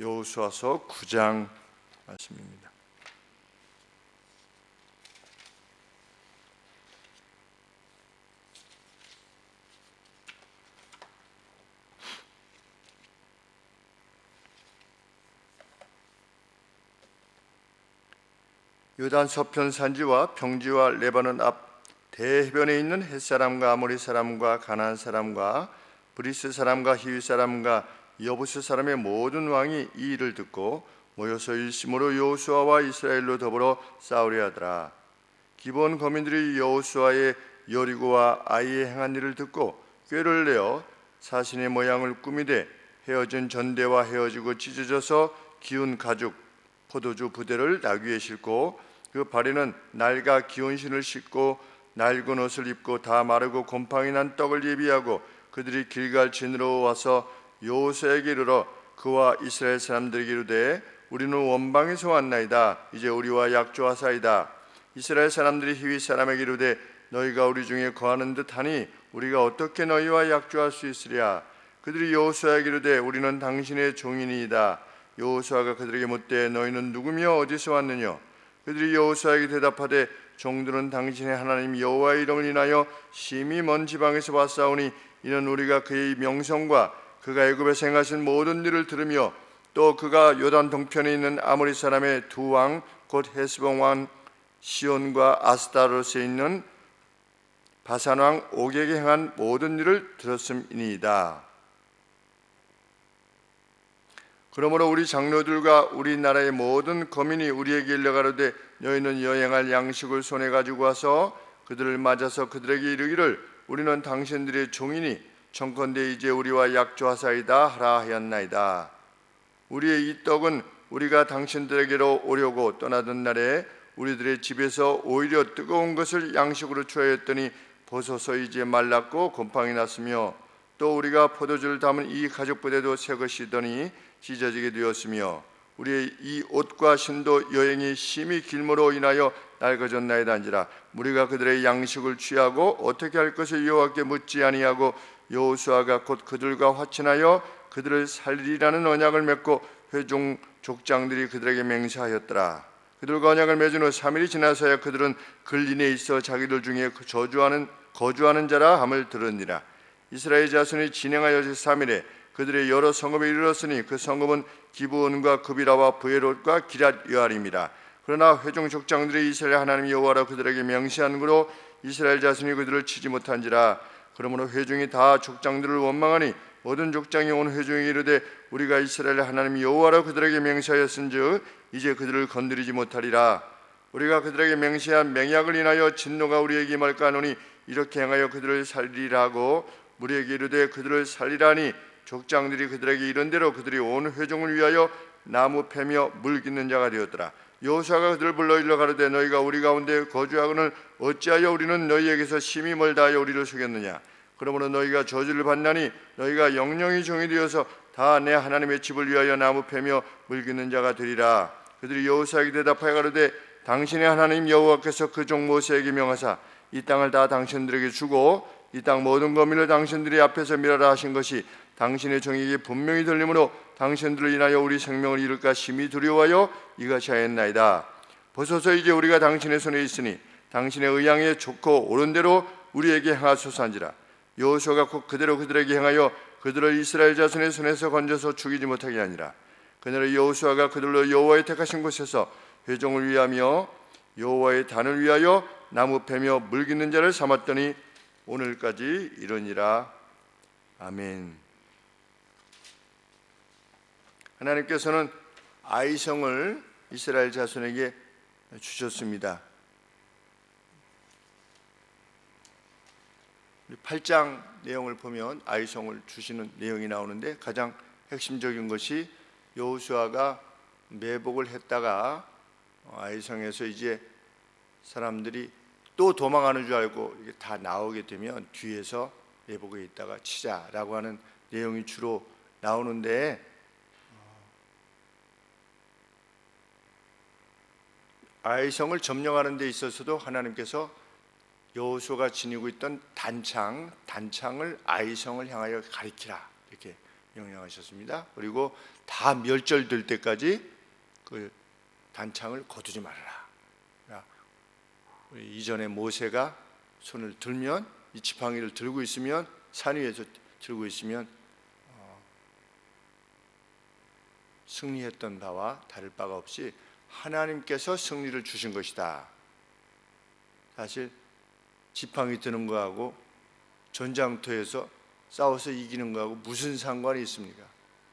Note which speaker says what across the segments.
Speaker 1: 여호수아서 9장 말씀입니다. 요단 서편 산지와 평지와 레바논 앞 대해변에 있는 헷사람과 아모리 사람과 가나안 사람과 브리스 사람과 히위 사람과 여부스 사람의 모든 왕이 이 일을 듣고 모여서 일심으로 여호수아와 이스라엘로 더불어 싸우려 하더라. 기브온 거민들이 여호수아의 여리고와 아이에 행한 일을 듣고 꾀를 내어 사신의 모양을 꾸미되 헤어진 전대와 헤어지고 찢어져서 기운 가죽 포도주 부대를 나귀에 싣고 그 발에는 낡아 기운 신을 싣고 낡은 옷을 입고 다 마르고 곰팡이 난 떡을 예비하고 그들이 길갈 진으로 와서 여호수아에게 이르러 그와 이스라엘 사람들에게 이르되 우리는 원방에서 왔나이다. 이제 우리와 약조하사이다. 이스라엘 사람들이 히위 사람에게 이르되 너희가 우리 중에 거하는 듯하니 우리가 어떻게 너희와 약조할 수 있으랴. 그들이 여호수아에게 이르되 우리는 당신의 종이니이다. 여호수아가 그들에게 묻되 너희는 누구며 어디서 왔느냐. 그들이 여호수아에게 대답하되 종들은 당신의 하나님 여호와의 이름을 인하여 심히 먼 지방에서 왔사오니 이는 우리가 그의 명성과 그가 애굽에서 행하신 모든 일을 들으며 또 그가 요단 동편에 있는 아모리 사람의 두 왕 곧 헤스본 왕 시온과 아스타로스에 있는 바산 왕 옥에게 행한 모든 일을 들었음이니이다. 그러므로 우리 장로들과 우리나라의 모든 거민이 우리에게 일러가로되 너희는 여행할 양식을 손에 가지고 와서 그들을 맞아서 그들에게 이르기를 우리는 당신들의 종이니 청컨대 이제 우리와 약조하사이다 하라 하였나이다. 우리의 이 떡은 우리가 당신들에게로 오려고 떠나던 날에 우리들의 집에서 오히려 뜨거운 것을 양식으로 취하였더니 보소서 이제 말랐고 곰팡이 났으며 또 우리가 포도주를 담은 이 가죽부대도 새 것이더니 찢어지게 되었으며 우리의 이 옷과 신도 여행이 심히 길므로 인하여 낡아졌나이다 한지라. 우리가 그들의 양식을 취하고 어떻게 할 것을 여호와께 묻지 아니하고 여호수아가 곧 그들과 화친하여 그들을 살리라는 언약을 맺고 회중 족장들이 그들에게 맹세하였더라. 그들과 언약을 맺은 후 3일이 지나서야 그들은 근린에 있어 자기들 중에 거주하는 자라 함을 들으니라. 이스라엘 자손이 진행하여 3일에 그들의 여러 성읍에 이르렀으니 그 성읍은 기브온과 그비라와 브에롯과 기랏 여아림이라. 그러나 회중 족장들이 이스라엘 하나님 여호와라 그들에게 명시한 그로 이스라엘 자손이 그들을 치지 못한지라. 그러므로 회중이 다 족장들을 원망하니 모든 족장이 온 회중에게 이르되 우리가 이스라엘 하나님 여호와라 그들에게 명시하였은즉 이제 그들을 건드리지 못하리라. 우리가 그들에게 맹세한 맹약을 인하여 진노가 우리에게 임할까 하노니 이렇게 행하여 그들을 살리라 하고 우리에게 이르되 그들을 살리라니 족장들이 그들에게 이른 대로 그들이 온 회중을 위하여 나무 패며 물 깃는 자가 되었더라. 여호수아가 그들을 불러 일러 가로되 너희가 우리 가운데 거주하거늘 어찌하여 우리는 너희에게서 심히 멀다 하여 우리를 속였느냐. 그러므로 너희가 저주를 받나니 너희가 영영이 종이 되어서 다 내 하나님의 집을 위하여 나무 패며 물 깃는 자가 되리라. 그들이 여호수아에게 대답하여 가로되 당신의 하나님 여호와께서 그 종 모세에게 명하사 이 땅을 다 당신들에게 주고 이 땅 모든 거민을 당신들이 앞에서 멸하라 하신 것이 당신의 종에게 분명히 들리므로 당신들을 인하여 우리 생명을 잃을까 심히 두려워하여 이같이 하였나이다. 보소서 이제 우리가 당신의 손에 있으니 당신의 의향에 좋고 옳은 대로 우리에게 행하소서한지라. 여호수아가 곧 그대로 그들에게 행하여 그들을 이스라엘 자손의 손에서 건져서 죽이지 못하게 하니라. 그날에 여호수아가 그들로 여호와의 택하신 곳에서 회종을 위하며 여호와의 단을 위하여 나무 패며 물 깃는 자를 삼았더니 오늘까지 이르니라. 아멘. 하나님께서는 아이성을 이스라엘 자손에게 주셨습니다. 8장 내용을 보면 아이성을 주시는 내용이 나오는데 가장 핵심적인 것이 여호수아가 매복을 했다가 아이성에서 이제 사람들이 또 도망가는 줄 알고 이게 다 나오게 되면 뒤에서 매복에 있다가 치자라고 하는 내용이 주로 나오는데 아이성을 점령하는 데 있어서도 하나님께서 여호수아가 지니고 있던 단창을 아이성을 향하여 가리키라 이렇게 명령하셨습니다. 그리고 다 멸절될 때까지 그 단창을 거두지 말아라. 그러니까 이전에 모세가 손을 들면, 이 지팡이를 들고 있으면, 산 위에서 들고 있으면 승리했던 바와 다를 바가 없이 하나님께서 승리를 주신 것이다. 사실 지팡이 드는 거하고 전장터에서 싸워서 이기는 거하고 무슨 상관이 있습니까?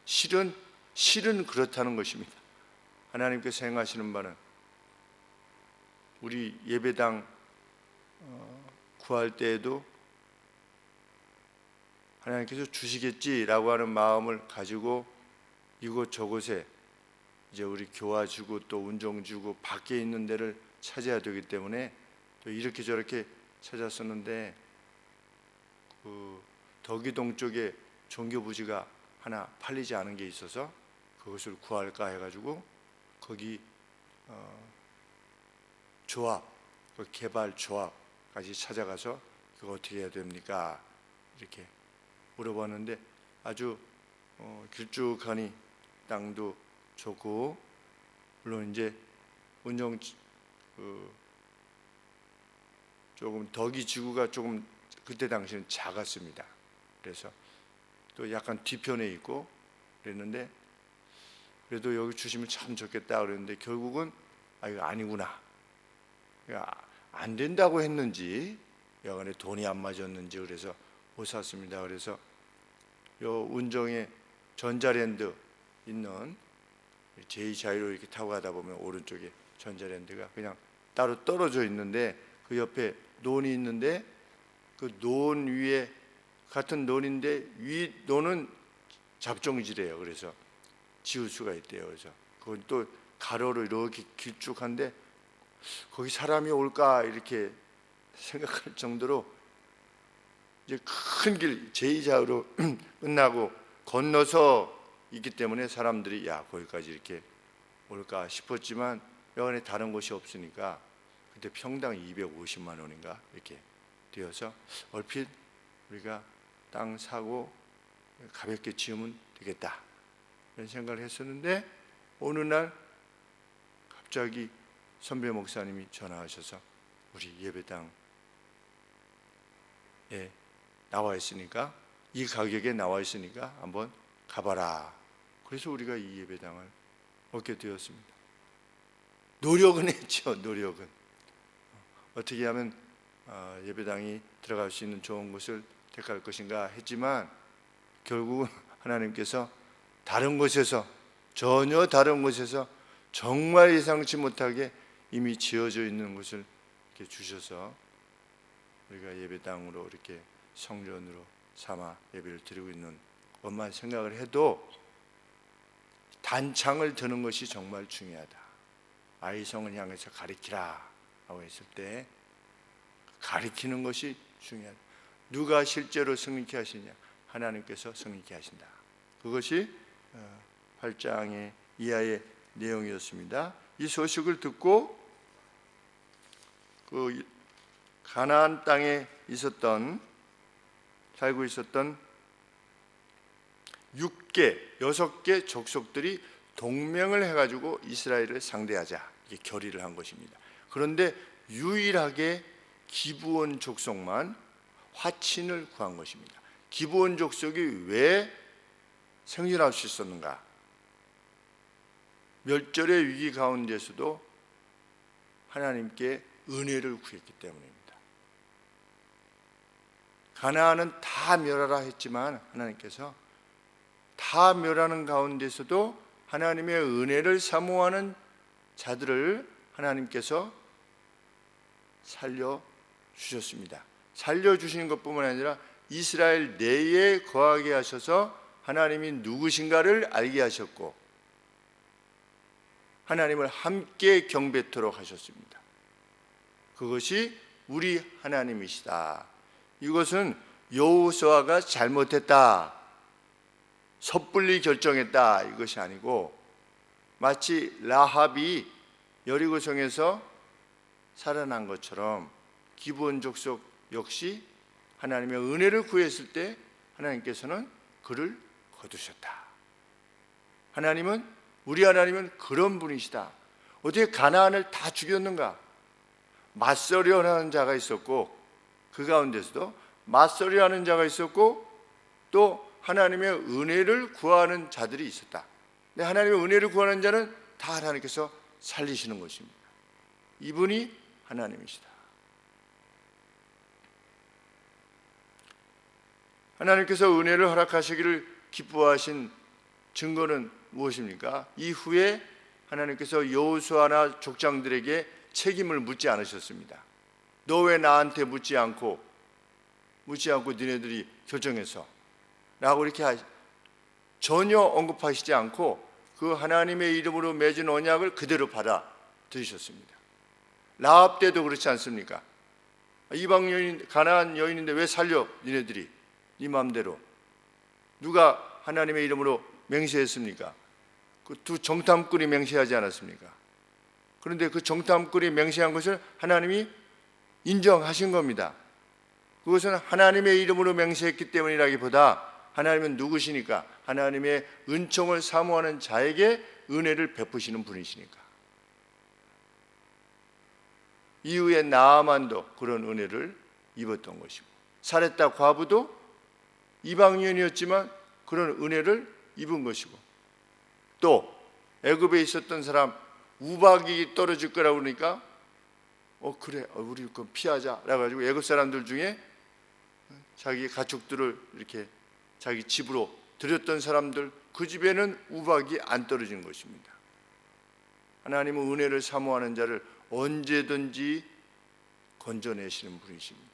Speaker 1: 실은 그렇다는 것입니다. 하나님께서 행하시는 바는 우리 예배당 구할 때에도 하나님께서 주시겠지라고 하는 마음을 가지고 이곳 저곳에 이제 우리 교화 주고 또 운정 주고 밖에 있는 데를 찾아야 되기 때문에 또 이렇게 저렇게 찾았었는데, 그 덕이동 쪽에 종교 부지가 하나 팔리지 않은 게 있어서 그것을 구할까 해가지고 거기 조합, 그 개발 조합까지 찾아가서 그거 어떻게 해야 됩니까? 이렇게 물어봤는데 아주 길쭉하니 땅도 좋고, 물론 이제 운영 조금 덕이 지구가 조금 그때 당시는 작았습니다. 그래서 또 약간 뒤편에 있고 그랬는데, 그래도 여기 주시면 참 좋겠다 그랬는데 결국은 이거 아니구나, 안 된다고 했는지 여간에 돈이 안 맞았는지 그래서 못 샀습니다. 그래서 요 운정에 전자랜드 있는 제2자유로 이렇게 타고 가다 보면 오른쪽에 전자랜드가 그냥 따로 떨어져 있는데, 그 옆에 논이 있는데 그 논 위에 같은 논인데 위 논은 잡종지래요. 그래서 지울 수가 있대요. 그래서 그건 또 가로로 이렇게 길쭉한데 거기 사람이 올까 이렇게 생각할 정도로 이제 큰 길 제2자로 끝나고 건너서 있기 때문에 사람들이 거기까지 이렇게 올까 싶었지만 여간에 다른 곳이 없으니까 그때 평당 250만 원인가 이렇게 되어서 얼핏 우리가 땅 사고 가볍게 지으면 되겠다 이런 생각을 했었는데, 어느 날 갑자기 선배 목사님이 전화하셔서 우리 예배당에 나와 있으니까, 이 가격에 나와 있으니까 한번 가봐라. 그래서 우리가 이 예배당을 얻게 되었습니다. 노력은 했죠. 노력은 어떻게 하면 예배당이 들어갈 수 있는 좋은 곳을 택할 것인가 했지만 결국은 하나님께서 전혀 다른 곳에서 정말 예상치 못하게 이미 지어져 있는 곳을 이렇게 주셔서 우리가 예배당으로 이렇게 성전으로 삼아 예배를 드리고 있는 것만 생각을 해도 단창을 드는 것이 정말 중요하다. 아이성을 향해서 가리키라 라고 했을 때 가리키는 것이 중요하다. 누가 실제로 승리케 하시냐? 하나님께서 승리케 하신다. 그것이 8장의 이하의 내용이었습니다. 이 소식을 듣고 그 가나안 땅에 살고 있었던 6개 족속들이 동맹을 해가지고 이스라엘을 상대하자 이게 결의를 한 것입니다. 그런데 유일하게 기브온 족속만 화친을 구한 것입니다. 기브온 족속이 왜 생존할 수 있었는가? 멸절의 위기 가운데서도 하나님께 은혜를 구했기 때문입니다. 가나안은 다 멸하라 했지만 하나님께서 다 멸하는 가운데서도 하나님의 은혜를 사모하는 자들을 하나님께서 살려주셨습니다. 살려주신 것뿐만 아니라 이스라엘 내에 거하게 하셔서 하나님이 누구신가를 알게 하셨고 하나님을 함께 경배토록 하셨습니다. 그것이 우리 하나님이시다. 이것은 여호수아가 잘못했다, 섣불리 결정했다 이것이 아니고, 마치 라합이 여리고성에서 살아난 것처럼 기브온 족속 역시 하나님의 은혜를 구했을 때 하나님께서는 그를 거두셨다. 우리 하나님은 그런 분이시다. 어떻게 가나안을 다 죽였는가? 맞서려 하는 자가 있었고, 그 가운데서도 맞서려 하는 자가 있었고, 또 하나님의 은혜를 구하는 자들이 있었다. 근데 하나님의 은혜를 구하는 자는 다 하나님께서 살리시는 것입니다. 이분이 하나님이시다. 하나님께서 은혜를 허락하시기를 기뻐하신 증거는 무엇입니까? 이후에 하나님께서 여호수아나 족장들에게 책임을 묻지 않으셨습니다. 너 왜 나한테 묻지 않고 너네들이 결정해서 라고 이렇게 전혀 언급하시지 않고 그 하나님의 이름으로 맺은 언약을 그대로 받아들이셨습니다. 라합 때도 그렇지 않습니까? 이방 여인, 가나안 여인인데 왜 살려 니네들이 네 마음대로. 누가 하나님의 이름으로 맹세했습니까? 그 두 정탐꾼이 맹세하지 않았습니까? 그런데 그 정탐꾼이 맹세한 것을 하나님이 인정하신 겁니다. 그것은 하나님의 이름으로 맹세했기 때문이라기보다 하나님은 누구시니까? 하나님의 은총을 사모하는 자에게 은혜를 베푸시는 분이시니까. 이후에 나아만도 그런 은혜를 입었던 것이고, 사렙다 과부도 이방인이었지만 그런 은혜를 입은 것이고, 또 애굽에 있었던 사람 우박이 떨어질 거라고 그러니까 그래 우리 그럼 피하자 라고 가지고 애굽 사람들 중에 자기 가축들을 이렇게 자기 집으로 들였던 사람들, 그 집에는 우박이 안 떨어진 것입니다. 하나님은 은혜를 사모하는 자를 언제든지 건져내시는 분이십니다.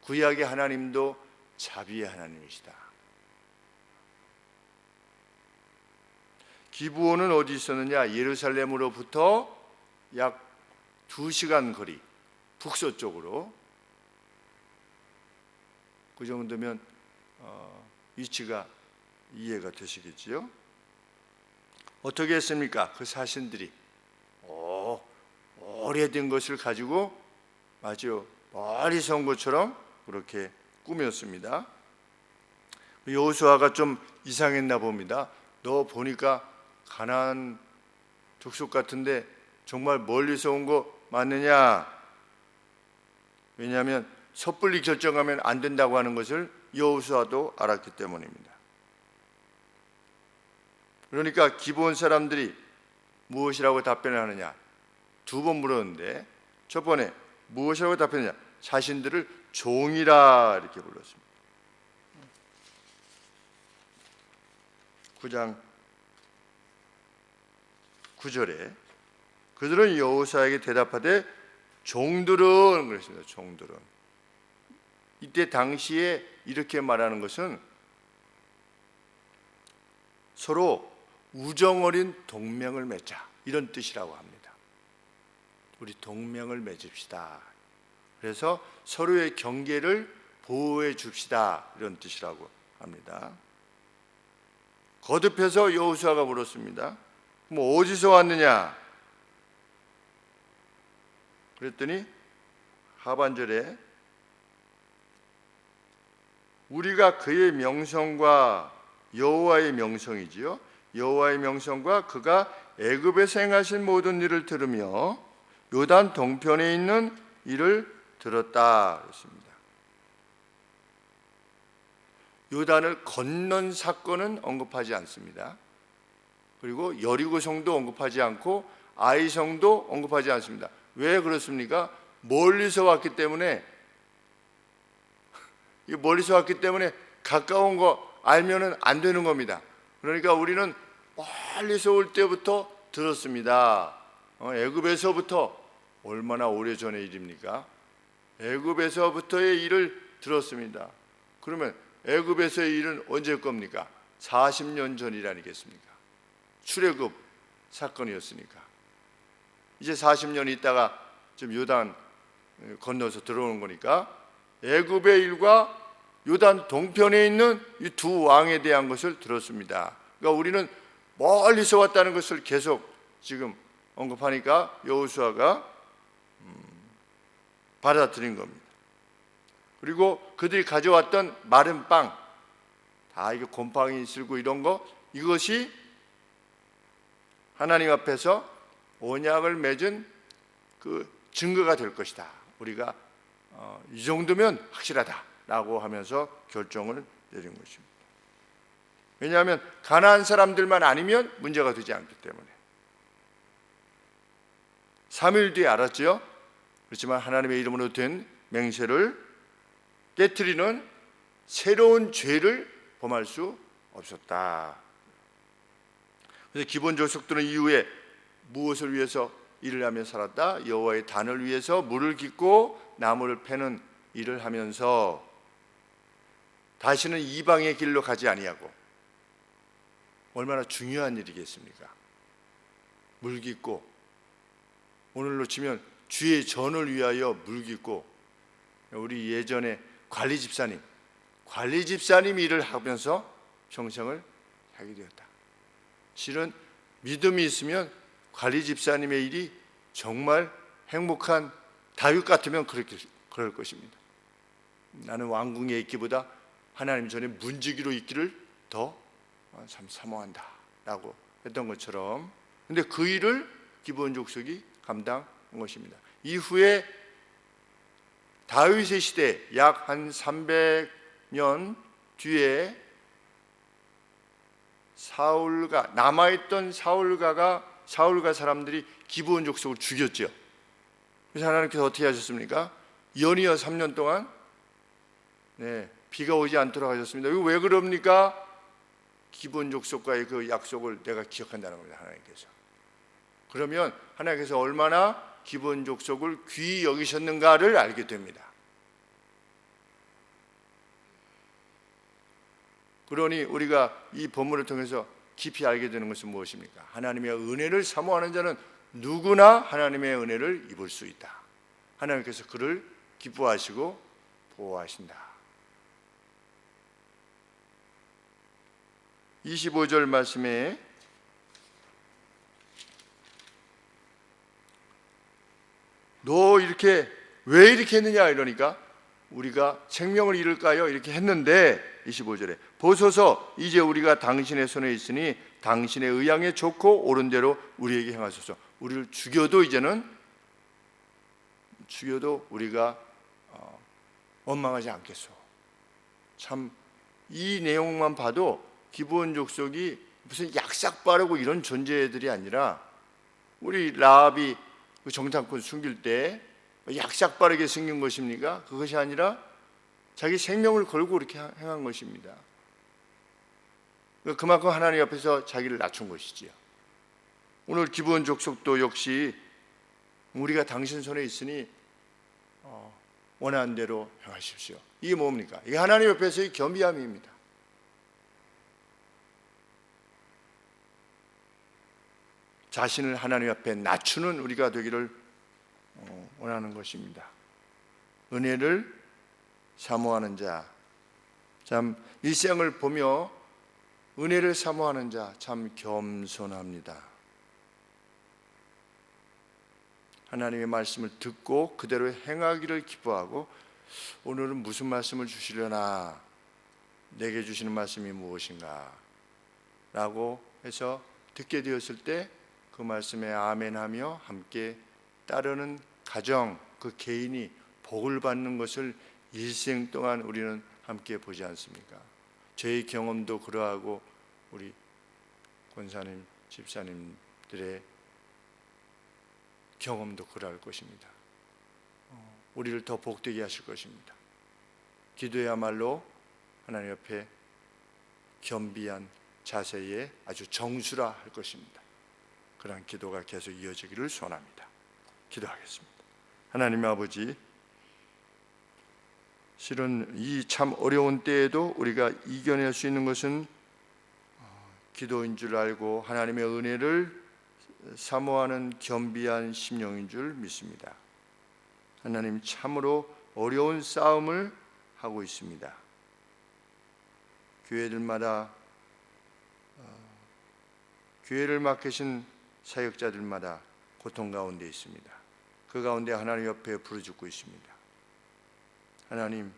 Speaker 1: 구약의 하나님도 자비의 하나님이시다. 기브온은 어디 있었느냐? 예루살렘으로부터 약 2시간 거리 북서쪽으로. 그 정도면 위치가 이해가 되시겠지요? 어떻게 했습니까? 그 사신들이 오래된 것을 가지고 아주 멀리서 온 것처럼 그렇게 꾸몄습니다. 여호수아가 좀 이상했나 봅니다. 너 보니까 가나안 족속 같은데 정말 멀리서 온 거 맞느냐? 왜냐하면 섣불리 결정하면 안 된다고 하는 것을 여호수아도 알았기 때문입니다. 그러니까 기브온 사람들이 무엇이라고 답변을 하느냐? 2번 물었는데 첫 번에 무엇이라고 답했느냐? 자신들을 종이라 이렇게 불렀습니다. 9장 9절에 그들은 여호수아에게 대답하되 종들은 그랬습니다. 종들은. 이때 당시에 이렇게 말하는 것은 서로 우정 어린 동맹을 맺자 이런 뜻이라고 합니다. 우리 동맹을 맺읍시다. 그래서 서로의 경계를 보호해 줍시다 이런 뜻이라고 합니다. 거듭해서 여호수아가 물었습니다. 뭐 어디서 왔느냐? 그랬더니 하반절에 우리가 그의 명성과 여호와의 명성이지요. 여호와의 명성과 그가 애굽에서 행하신 모든 일을 들으며 요단 동편에 있는 일을 들었다 그랬습니다. 요단을 건넌 사건은 언급하지 않습니다. 그리고 여리고성도 언급하지 않고 아이성도 언급하지 않습니다. 왜 그렇습니까? 멀리서 왔기 때문에 가까운 거 알면은 안 되는 겁니다. 그러니까 우리는 멀리서 올 때부터 들었습니다. 애굽에서부터 얼마나 오래전의 일입니까? 애굽에서부터의 일을 들었습니다. 그러면 애굽에서의 일은 언제 겁니까? 40년 전이라니겠습니까? 출애굽 사건이었으니까. 이제 40년 있다가 좀 요단 건너서 들어오는 거니까 애굽의 일과 요단 동편에 있는 이 2 왕에 대한 것을 들었습니다. 그러니까 우리는 멀리서 왔다는 것을 계속 지금 언급하니까 여호수아가 받아들인 겁니다. 그리고 그들이 가져왔던 마른 빵 이거 곰팡이 쓸고 이런 거, 이것이 하나님 앞에서 언약을 맺은 그 증거가 될 것이다. 우리가 이 정도면 확실하다라고 하면서 결정을 내린 것입니다. 왜냐하면 가나안 사람들만 아니면 문제가 되지 않기 때문에. 3일 뒤에 알았죠. 그렇지만 하나님의 이름으로 된 맹세를 깨트리는 새로운 죄를 범할 수 없었다. 그래서 기본 족속들은 이후에 무엇을 위해서 일을 하며 살았다? 여호와의 단을 위해서 물을 깃고 나무를 패는 일을 하면서 다시는 이방의 길로 가지 아니하고. 얼마나 중요한 일이겠습니까? 물 깃고, 오늘로 치면 주의 전을 위하여 물 깃고. 우리 예전에 관리 집사님 일을 하면서 평생을 하게 되었다. 실은 믿음이 있으면 관리 집사님의 일이 정말 행복한 다윗 같으면 그럴 것입니다. 나는 왕궁에 있기보다 하나님 전에 문지기로 있기를 더 참 사모한다 라고 했던 것처럼, 근데 그 일을 기브온 족속이 감당한 것입니다. 이후에 다윗의 시대 약 한 300년 뒤에 남아있던 사울가 사람들이 기브온 족속을 죽였죠. 그래서 하나님께서 어떻게 하셨습니까? 연이어 3년 동안 비가 오지 않도록 하셨습니다. 이거 왜 그럽니까? 기브온 족속과의 그 약속을 내가 기억한다는 겁니다. 하나님께서. 그러면 하나님께서 얼마나 기브온 족속을 귀히 여기셨는가를 알게 됩니다. 그러니 우리가 이 본문을 통해서 깊이 알게 되는 것은 무엇입니까? 하나님의 은혜를 사모하는 자는 누구나 하나님의 은혜를 입을 수 있다. 하나님께서 그를 기뻐하시고 보호하신다. 25절 말씀에 너 왜 이렇게 했느냐 이러니까 우리가 생명을 잃을까요? 이렇게 했는데 25절에 보소서 이제 우리가 당신의 손에 있으니 당신의 의향에 좋고 옳은 대로 우리에게 행하소서. 우리를 죽여도 우리가 원망하지 않겠소. 참 이 내용만 봐도 기브온 족속이 무슨 약삭 빠르고 이런 존재들이 아니라, 우리 라합이 그 정탐꾼 숨길 때 약삭 빠르게 숨긴 것입니까? 그것이 아니라 자기 생명을 걸고 이렇게 행한 것입니다. 그만큼 하나님 앞에서 자기를 낮춘 것이지요. 오늘 기브온 족속도 역시 우리가 당신 손에 있으니 원하는 대로 행하십시오. 이게 뭡니까? 이게 하나님 앞에서의 겸비함입니다. 자신을 하나님 앞에 낮추는 우리가 되기를 원하는 것입니다. 은혜를 사모하는 자, 참 일생을 보며 은혜를 사모하는 자 참 겸손합니다. 하나님의 말씀을 듣고 그대로 행하기를 기뻐하고, 오늘은 무슨 말씀을 주시려나, 내게 주시는 말씀이 무엇인가 라고 해서 듣게 되었을 때 그 말씀에 아멘하며 함께 따르는 가정, 그 개인이 복을 받는 것을 일생 동안 우리는 함께 보지 않습니까? 저의 경험도 그러하고 우리 권사님, 집사님들의 경험도 그러할 것입니다. 우리를 더 복되게 하실 것입니다. 기도야말로 하나님 옆에 겸비한 자세에 아주 정수라 할 것입니다. 그러한 기도가 계속 이어지기를 소원합니다. 기도하겠습니다. 하나님 아버지, 실은 이 참 어려운 때에도 우리가 이겨낼 수 있는 것은 기도인 줄 알고 하나님의 은혜를 사모하는 겸비한 심령인 줄 믿습니다. 하나님, 참으로 어려운 싸움을 하고 있습니다. 교회들마다, 교회를 맡으신 사역자들마다 고통 가운데 있습니다. 그 가운데 하나님 옆에 부르짖고 있습니다. 하나님,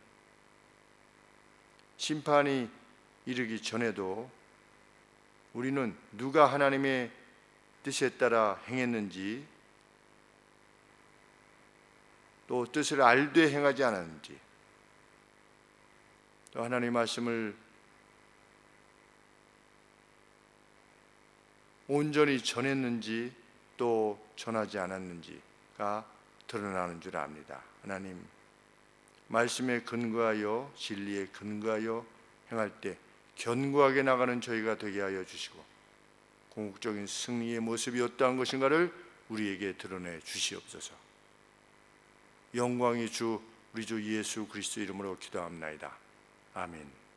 Speaker 1: 심판이 이르기 전에도 우리는 누가 하나님의 뜻에 따라 행했는지, 또 뜻을 알되 행하지 않았는지, 또 하나님의 말씀을 온전히 전했는지 또 전하지 않았는지가 드러나는 줄 압니다. 하나님, 말씀에 근거하여 진리에 근거하여 행할 때 견고하게 나가는 저희가 되게 하여 주시고, 궁극적인 승리의 모습이 어떠한 것인가를 우리에게 드러내 주시옵소서. 영광이 주 우리 주 예수 그리스도 이름으로 기도합나이다. 아멘.